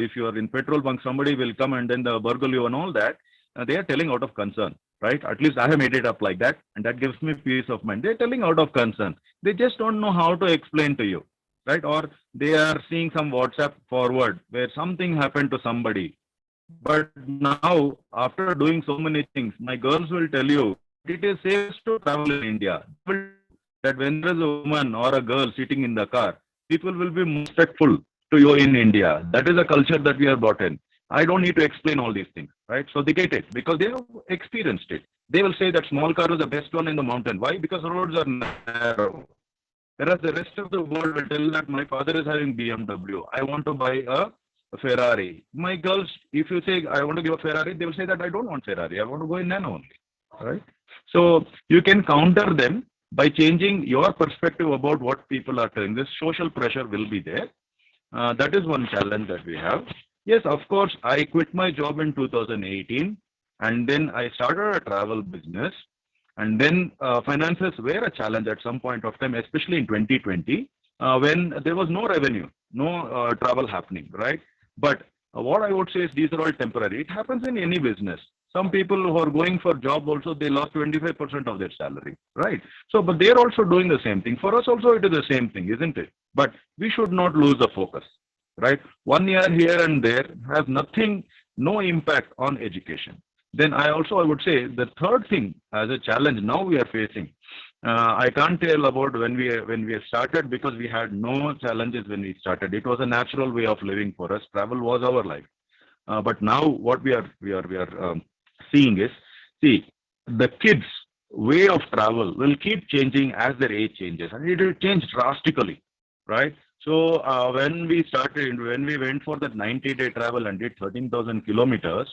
If you are in petrol bunk, somebody will come and then burgle you and all that. They are telling out of concern, right? At least I have made it up like that, and that gives me peace of mind. They're telling out of concern. They just don't know how to explain to you, right? Or they are seeing some WhatsApp forward where something happened to somebody. But now, after doing so many things, my girls will tell you it is safe to travel in India. That when there is a woman or a girl sitting in the car, people will be more respectful to you in India. That is a culture that we are brought in. I don't need to explain all these things, right? So they get it because they have experienced it. They will say that small car is the best one in the mountain. Why? Because roads are narrow. Whereas the rest of the world will tell that my father is having BMW. I want to buy a Ferrari. My girls, if you say I want to give a Ferrari, they will say that I don't want Ferrari. I want to go in Nano only, right? So you can counter them by changing your perspective about what people are telling. This social pressure will be there. That is one challenge that we have. Yes, of course, I quit my job in 2018, and then I started a travel business. And then finances were a challenge at some point of time, especially in 2020, when there was no revenue, no travel happening, right? But what I would say is these are all temporary. It happens in any business. Some people who are going for job also, they lost 25% of their salary, right? So, but they're also doing the same thing. For us also, it is the same thing, isn't it? But we should not lose the focus, right? 1 year here and there has nothing, no impact on education. Then I would say the third thing as a challenge now we are facing. I can't tell about when we started because we had no challenges when we started. It was a natural way of living for us. Travel was our life. But now what we are seeing is, see, the kids' way of travel will keep changing as their age changes, and it will change drastically, right? So when we went for that 90-day travel and did 13,000 kilometers,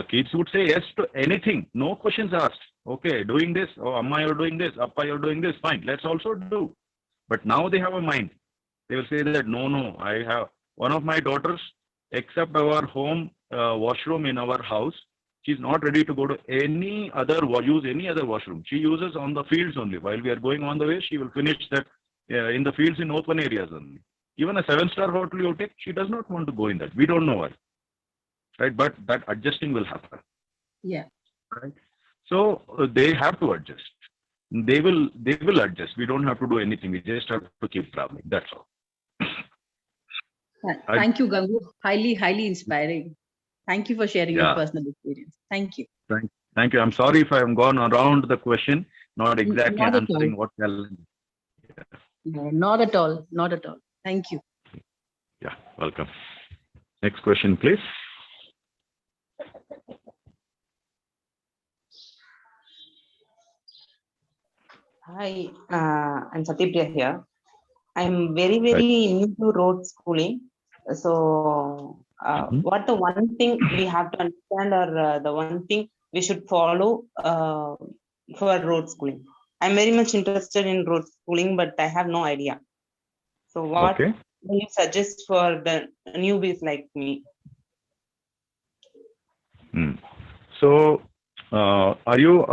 kids would say yes to anything, no questions asked. Okay, doing this, oh, Amma, you're doing this, Appa, you're doing this, fine, let's also do. But now they have a mind. They will say that, no, I have one of my daughters, except our home washroom in our house, she's not ready to go to use any other washroom. She uses on the fields only. While we are going on the way, she will finish that in the fields in open areas only. Even a 7-star hotel you take, she does not want to go in that. We don't know why. Right, but that adjusting will happen. Yeah. Right. So they have to adjust. They will adjust. We don't have to do anything. We just have to keep traveling. That's all. Thank you, Gangu. Highly inspiring. Thank you for sharing your personal experience. Thank you. Thank you. I'm sorry if I have gone around the question. not exactly Not at answering all. what challenge. No, not at all. Not at all. Thank you. Yeah, welcome. Next question, please. Hi, I'm Satyapriya here. I'm very new to road schooling. So, Mhm. what the one thing we have to understand, or the one thing we should follow for road schooling? I'm very much interested in road schooling, but I have no idea. So, what Okay. do you suggest for the newbies like me? So, are you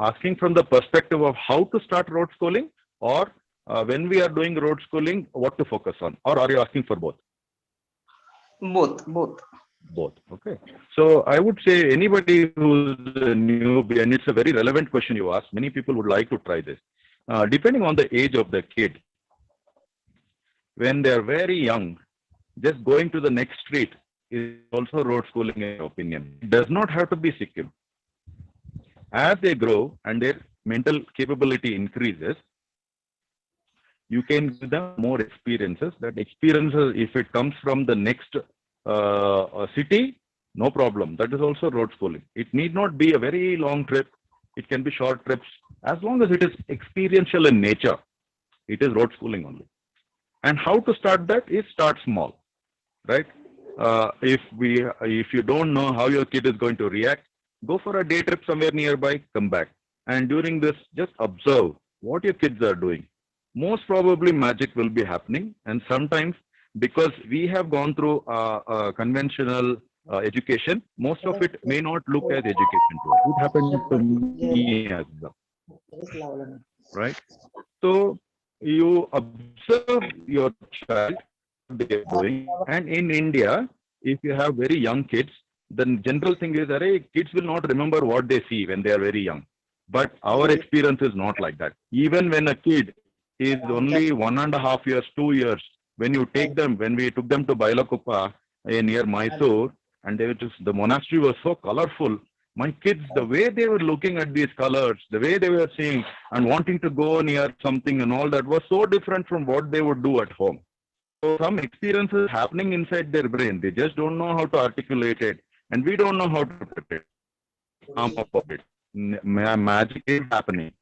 asking from the perspective of how to start road schooling, or when we are doing road schooling, what to focus on, or are you asking for both? Both. Both. Okay. So I would say anybody who's a newbie, and it's a very relevant question you asked. Many people would like to try this. Depending on the age of the kid, when they are very young, just going to the next street is also road schooling, in my opinion. It does not have to be Sikkim. As they grow and their mental capability increases, you can give them more experiences. That experiences, if it comes from the next city, no problem. That is also road schooling. It need not be a very long trip. It can be short trips. As long as it is experiential in nature, it is road schooling only. And how to start that is start small, right? If you don't know how your kid is going to react, go for a day trip somewhere nearby, come back. And during this, just observe what your kids are doing. Most probably magic will be happening. And sometimes, because we have gone through conventional education, most of it may not look as education to us. It happened to me as well, right? So you observe your child, what they are doing. And in India, if you have very young kids, the general thing is that kids will not remember what they see when they are very young. But our experience is not like that. Even when a kid is only 1.5 years, 2 years, when we took them to Bailakuppa near Mysore, and they were the monastery was so colorful. My kids, the way they were looking at these colors, the way they were seeing and wanting to go near something and all that was so different from what they would do at home. So some experiences happening inside their brain. They just don't know how to articulate it, and we don't know how to protect it. It. Magic is happening,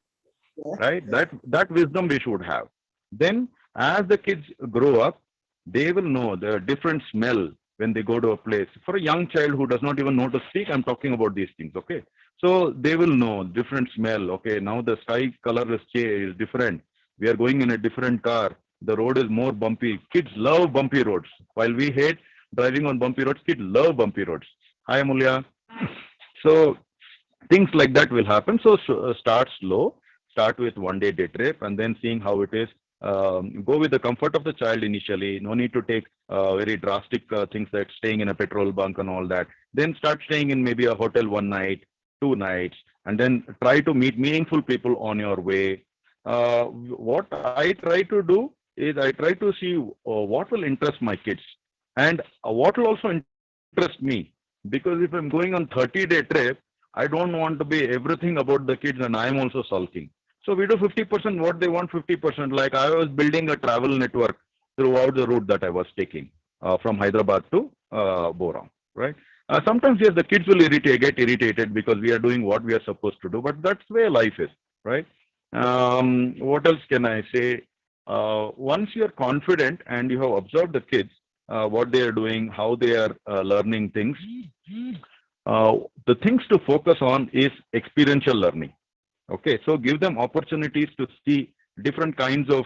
right? That wisdom we should have. Then, as the kids grow up, they will know the different smell when they go to a place. For a young child who does not even know to speak, I'm talking about these things, okay? So they will know different smell. Okay, now the sky color is different. We are going in a different car. The road is more bumpy. Kids love bumpy roads. While we hate driving on bumpy roads, kids love bumpy roads. Hi, Amulya. So things like that will happen. So start slow. Start with one-day day trip, and then seeing how it is. Go with the comfort of the child initially. No need to take very drastic things like staying in a petrol bunk and all that. Then start staying in maybe a hotel 1 night, 2 nights, and then try to meet meaningful people on your way. What I try to do is I try to see what will interest my kids, and what will also interest me. Because if I'm going on 30-day trip, I don't want to be everything about the kids, and I'm also sulking. So we do 50% what they want, 50%. Like I was building a travel network throughout the route that I was taking from Hyderabad to Borang, right? Sometimes, yes, the kids will get irritated because we are doing what we are supposed to do, but that's where life is, right? What else can I say? Once you're confident and you have observed the kids, what they are doing, how they are learning things, the things to focus on is experiential learning. Okay, so give them opportunities to see different kinds of,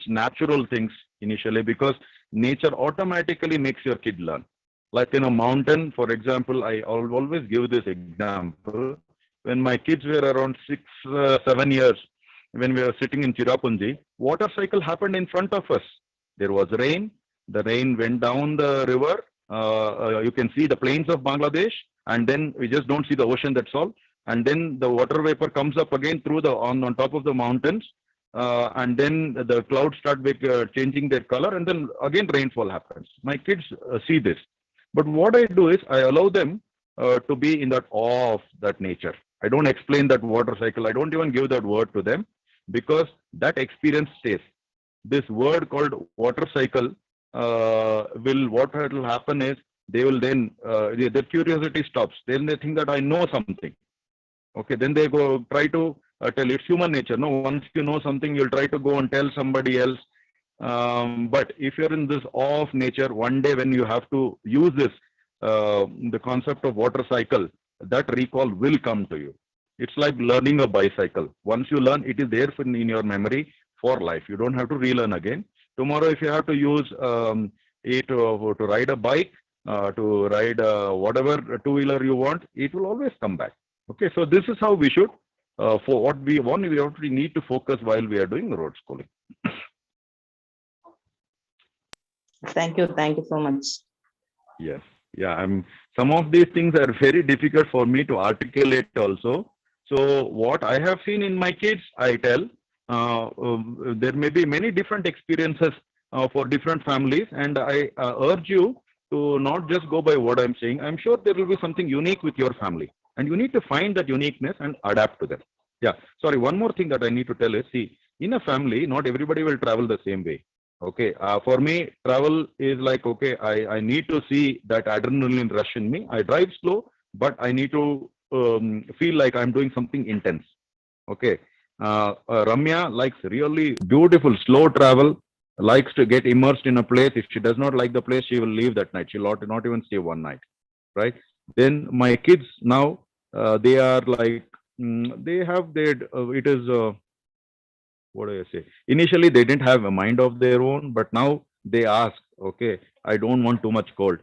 natural things initially, because nature automatically makes your kid learn. Like in a mountain, for example, I always give this example. When my kids were around 6, 7 years, when we were sitting in Chirapunji, water cycle happened in front of us. There was rain. The rain went down the river. You can see the plains of Bangladesh, and then we just don't see the ocean. That's all. And then the water vapor comes up again through on top of the mountains, and then the clouds start changing their color, and then again rainfall happens. My kids see this, but what I do is I allow them to be in that awe of that nature. I don't explain that water cycle. I don't even give that word to them because that experience stays. This word called water cycle what will happen is they will then, their curiosity stops. Then they think that I know something. Okay, then they go try to tell. It's human nature. No, once you know something, you'll try to go and tell somebody else. But if you're in this awe of nature, one day when you have to use this, the concept of water cycle, that recall will come to you. It's like learning a bicycle. Once you learn, it is there in your memory for life. You don't have to relearn again. Tomorrow, if you have to use it to ride a bike, to ride whatever two-wheeler you want, it will always come back. Okay, so this is how we should, for what we want, we actually need to focus while we are doing road schooling. Thank you so much. Yes, yeah. Some of these things are very difficult for me to articulate also. So what I have seen in my kids, I tell. There may be many different experiences for different families, and I urge you to not just go by what I'm saying. I'm sure there will be something unique with your family, and you need to find that uniqueness and adapt to them. Yeah, sorry, one more thing that I need to tell is, see, in a family, not everybody will travel the same way. Okay, for me, travel is like, okay, I need to see that adrenaline rush in me. I drive slow, but I need to feel like I'm doing something intense. Okay, Ramya likes really beautiful slow travel, likes to get immersed in a place. If she does not like the place, she will leave that night. She'll not even stay one night, right? Then my kids now, they are like, they have their, it is, what do I say? Initially, they didn't have a mind of their own, but now they ask, okay, I don't want too much cold.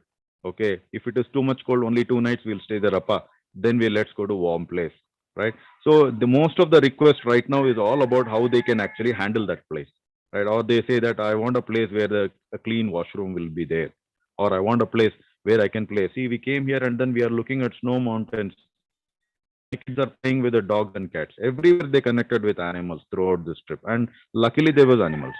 Okay, if it is too much cold, only 2 nights we'll stay there, Appa. Then let's go to warm place, right? So the most of the request right now is all about how they can actually handle that place, right? Or they say that I want a place where a clean washroom will be there, or I want a place where I can play. See, we came here and then we are looking at snow mountains. Kids are playing with the dogs and cats. Everywhere they connected with animals throughout this trip, and luckily there was animals.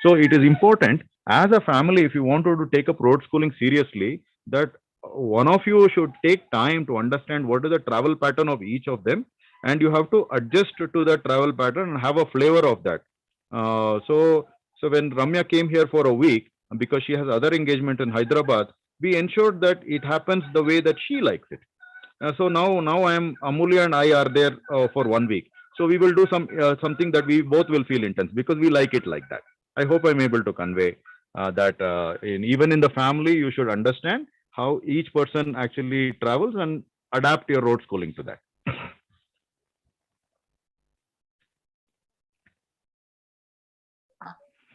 So it is important as a family, if you wanted to take up road schooling seriously, that one of you should take time to understand what is the travel pattern of each of them, and you have to adjust to that travel pattern and have a flavor of that. So when Ramya came here for a week, because she has other engagement in Hyderabad, we ensured that it happens the way that she likes it. So now I am Amulya and I are there for 1 week. So we will do something that we both will feel intense because we like it like that. I hope I'm able to convey that even in the family, you should understand how each person actually travels and adapt your road schooling to that.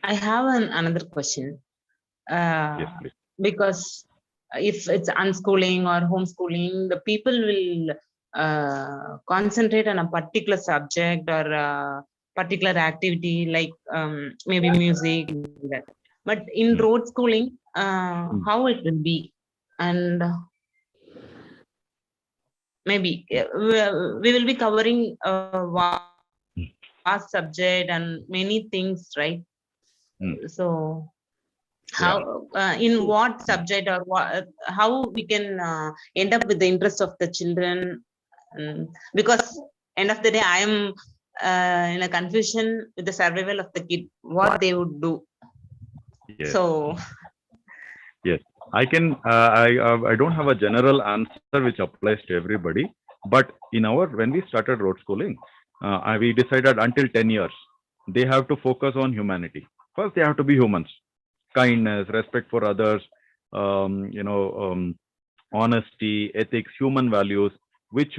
I have another question. Yes, please. Because if it's unschooling or homeschooling, the people will concentrate on a particular subject or a particular activity, like maybe music. But in road schooling, how it will be, and maybe we will be covering a vast subject and many things, right? So how in what subject or how we can end up with the interest of the children, because end of the day I am in a confusion with the survival of the kid, what they would do. Yes. So yes, I can. I don't have a general answer which applies to everybody, but when we started road schooling, we decided until 10 years they have to focus on humanity. First, they have to be humans. Kindness, respect for others, honesty, ethics, human values, which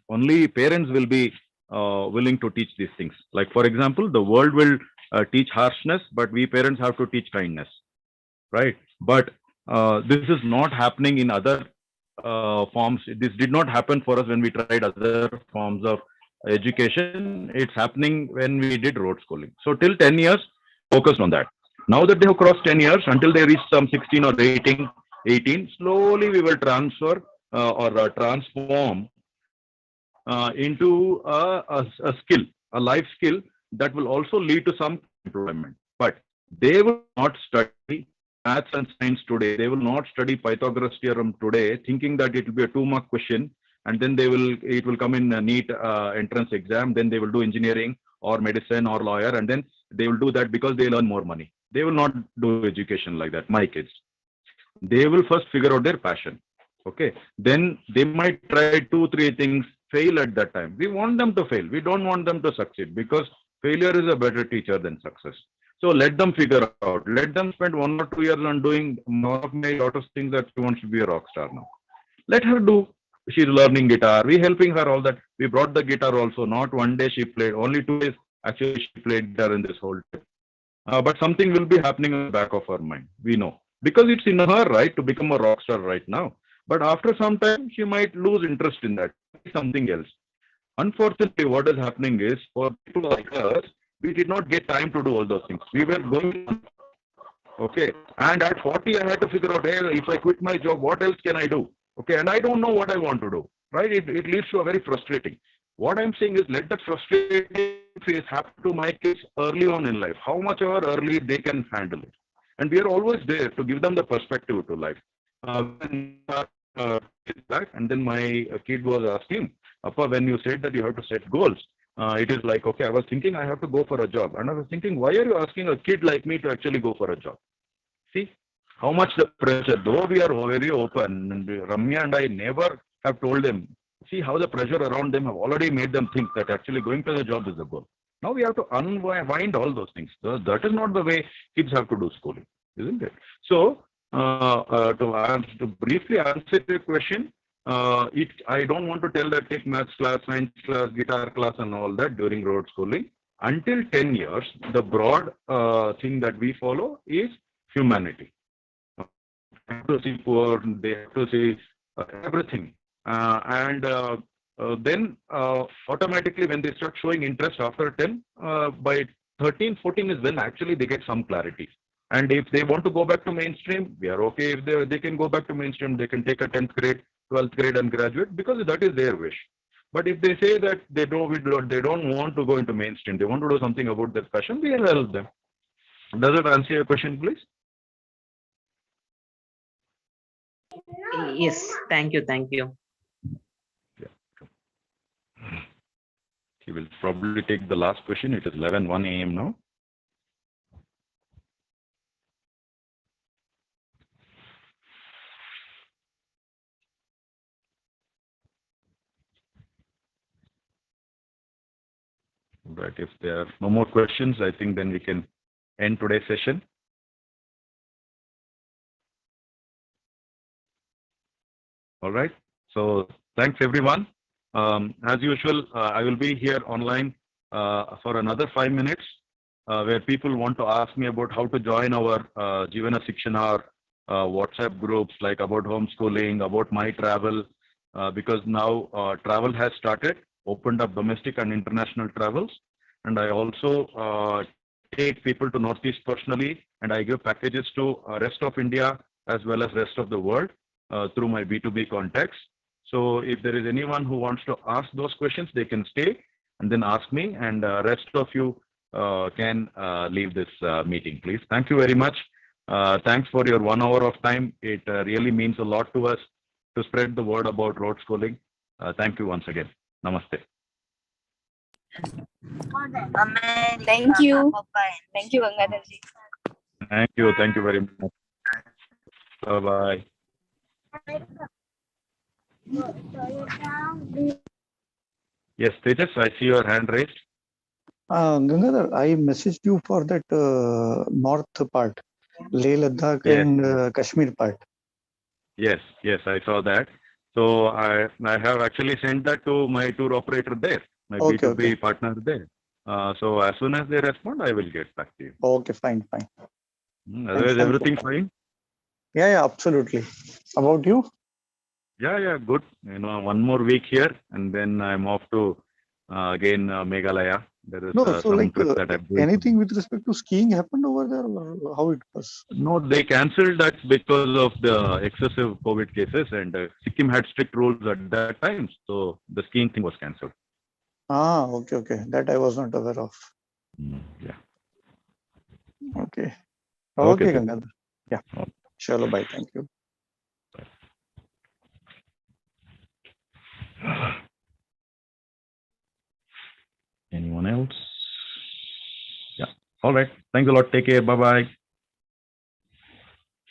only parents will be willing to teach these things. Like, for example, the world will teach harshness, but we parents have to teach kindness, right? But this is not happening in other forms. This did not happen for us when we tried other forms of education. It's happening when we did road schooling. So till 10 years, focused on that. Now that they have crossed 10 years, until they reach some 16 or 18, slowly we will transfer or transform into a skill, a life skill that will also lead to some employment. But they will not study maths and science today. They will not study Pythagoras theorem today, thinking that it will be a 2-mark question and then it will come in a NEET entrance exam, then they will do engineering or medicine or lawyer, and then they will do that because they earn more money. They will not do education like that, my kids. They will first figure out their passion. Okay, then they might try 2-3 things, fail at that time. We want them to fail. We don't want them to succeed, because failure is a better teacher than success. So let them figure out. Let them spend 1 or 2 years on doing one of my daughter's things that she wants to be a rock star now. Let her do. She's learning guitar. We helping her all that. We brought the guitar also. Not one day she played. Only 2 days actually she played guitar in this whole trip. But something will be happening in the back of her mind. We know, because it's in her right to become a rock star right now. But after some time, she might lose interest in that. Something else. Unfortunately, what is happening is, for people like us, we did not get time to do all those things. We were going, okay. And at 40, I had to figure out, hey, if I quit my job, what else can I do? Okay. And I don't know what I want to do, right? It leads to a very frustrating. What I'm saying is, let that frustrating phase happen to my kids early on in life. How much ever early they can handle it. And we are always there to give them the perspective to life. And then my kid was asking, Appa, when you said that you have to set goals, it is like, okay, I was thinking I have to go for a job. And I was thinking, why are you asking a kid like me to actually go for a job? See how much the pressure, though we are very open, and Ramya and I never have told them, see how the pressure around them have already made them think that actually going to the job is the goal. Now we have to unwind all those things. That is not the way kids have to do schooling, isn't it? So, to briefly answer your question, I don't want to tell that take maths class, science class, guitar class and all that during road schooling. Until 10 years, the broad thing that we follow is humanity. They have to see poor, they have to see everything. Then automatically when they start showing interest after 10, by 13, 14 is when actually they get some clarity. And if they want to go back to mainstream, we are okay. If they can go back to mainstream, they can take a 10th grade, 12th grade and graduate, because that is their wish. But if they say that they don't want to go into mainstream, they want to do something about their passion, we will help them. Does it answer your question, please? Yes, thank you, thank you. He will probably take the last question. It is 11:01 a.m. now. Right. If there are no more questions, I think then we can end today's session. All right. So thanks everyone. As usual, I will be here online for another 5 minutes, where people want to ask me about how to join our Jivana Sikshana WhatsApp groups, like about homeschooling, about my travel, because now travel has started, opened up domestic and international travels. And I also take people to Northeast personally, and I give packages to rest of India as well as rest of the world through my B2B contacts. So if there is anyone who wants to ask those questions, they can stay and then ask me, and rest of you can leave this meeting, please. Thank you very much. Thanks for your 1 hour of time. It really means a lot to us to spread the word about road schooling. Thank you once again. Namaste. Thank you. Thank you, Gangadharji. Thank you. Thank you very much. Bye-bye. Yes, Tejas, I see your hand raised. Gangadhar, I messaged you for that north part, Leh Ladakh Yes. and Kashmir part. Yes, yes, I saw that. So I have actually sent that to my tour operator there, my Okay, B2B okay. partner there. So as soon as they respond, I will get back to you. Okay, fine, fine. Otherwise, thank you. everything fine? Yeah, absolutely. About you? Yeah, good. One more week here, and then I'm off to again Meghalaya. There is No, so some like trip that I'm doing. anything with respect to skiing happened over there, or how it was? No, they cancelled that because of the excessive COVID cases, and Sikkim had strict rules at that time, so the skiing thing was cancelled. Okay. That I was not aware of. Yeah. Okay, Okay, sir. Gangadhar. Yeah. Chalo, bye. Thank you. Anyone else? Yeah. All right. Thanks a lot. Take care. Bye bye.